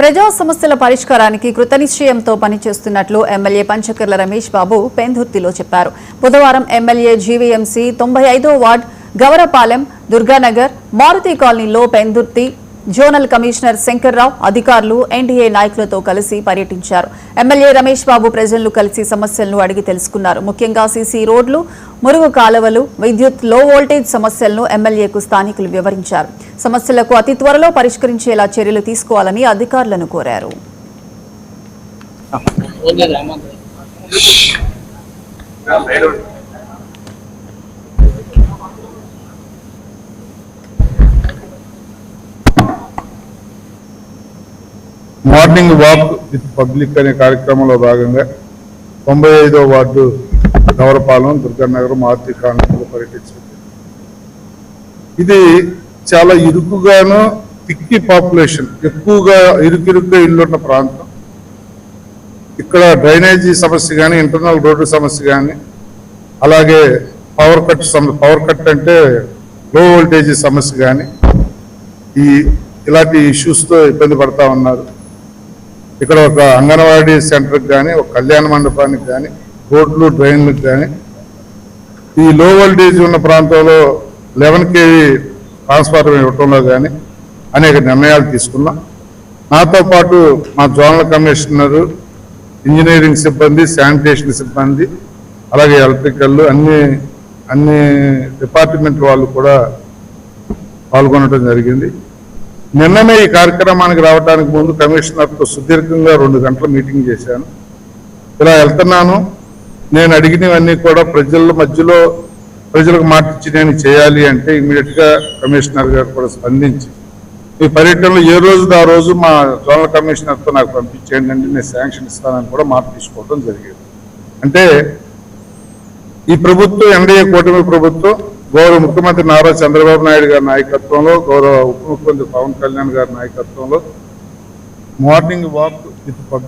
ప్రజా సమస్యల పరిష్కారానికి కృతనిశ్చయంతో పనిచేస్తున్నట్లు ఎమ్మెల్యే పంచకర్ల రమేష్ బాబు పెందుర్తిలో చెప్పారు. బుధవారం ఎమ్మెల్యే జీవీఎంసీ 95వ వార్డ్ గవరపాలెం, దుర్గానగర్, మారుతి కాలనీలో పెందుర్తి జోనల్ కమిషనర్ శంకర్రావు, అధికారులు, ఎన్డీఏ నాయకులతో కలిసి పర్యటించారు. ఎమ్మెల్యే రమేష్ బాబు ప్రజలను కలిసి సమస్యలను అడిగి తెలుసుకున్నారు. ముఖ్యంగా సీసీ రోడ్లు, మురుగు కాలువలు, విద్యుత్, లో వోల్టేజ్ సమస్యలను ఎమ్మెల్యేకు స్థానికులు వివరించారు. సమస్యలకు అతి త్వరలో పరిష్కరించేలా చర్యలు తీసుకోవాలని అధికారులను కోరారు. మార్నింగ్ వాక్ విత్ పబ్లిక్ అనే కార్యక్రమంలో భాగంగా 95వ వార్డు గవరపాలెం, దుర్గానగర్, మారుతి కాలనీలో పర్యటించింది. ఇది చాలా ఇరుకుగాను, తిక్కి పాపులేషన్ ఎక్కువగా ఇరుకిరుగ్గా ఇల్లున్న ప్రాంతం. ఇక్కడ డ్రైనేజీ సమస్య కానీ, ఇంటర్నల్ రోడ్డు సమస్య కానీ, అలాగే పవర్ కట్ అంటే లో వోల్టేజ్ సమస్య కానీ, ఇలాంటి ఇష్యూస్తో ఇబ్బంది పడతా ఉన్నారు. ఇక్కడ ఒక అంగన్వాడీ సెంటర్కి కానీ, ఒక కళ్యాణ మండపానికి కానీ, రోడ్లు, డ్రైన్లకు కానీ, ఈ లో వోల్టేజ్ ఉన్న ప్రాంతంలో 11 kV ట్రాన్స్ఫార్మర్ ఇవ్వటంలో కానీ అనేక నిర్ణయాలు తీసుకున్నాం. నాతో పాటు మా జోనల్ కమిషనరు, ఇంజనీరింగ్ సిబ్బంది, శానిటేషన్ సిబ్బంది, అలాగే ఎలక్ట్రికల్ అన్ని డిపార్ట్మెంట్ వాళ్ళు కూడా పాల్గొనడం జరిగింది. నిన్ననే ఈ కార్యక్రమానికి రావడానికి ముందు కమిషనర్తో సుదీర్ఘంగా 2 గంటల మీటింగ్ చేశాను. ఇలా వెళ్తున్నాను, నేను అడిగినవన్నీ కూడా ప్రజల మధ్యలో ప్రజలకు మాటిచ్చి నేను చేయాలి అంటే ఇమీడియట్గా కమిషనర్ గారు కూడా స్పందించి ఈ పర్యటనలో ఏ రోజు ఆ రోజు మా జోనల్ కమిషనర్తో నాకు పంపించేయండి అంటే నేను శాంక్షన్ ఇస్తానని కూడా మాట తీసుకోవడం జరిగింది. అంటే ఈ ప్రభుత్వం, ఎన్డీఏ కూటమి ప్రభుత్వం, గౌరవ ముఖ్యమంత్రి నారా చంద్రబాబు నాయుడు గారి నాయకత్వంలో, గౌరవ ఉప ముఖ్యమంత్రి పవన్ కళ్యాణ్ గారి నాయకత్వంలో మార్నింగ్ వాక్ విత్ పబ్లిక్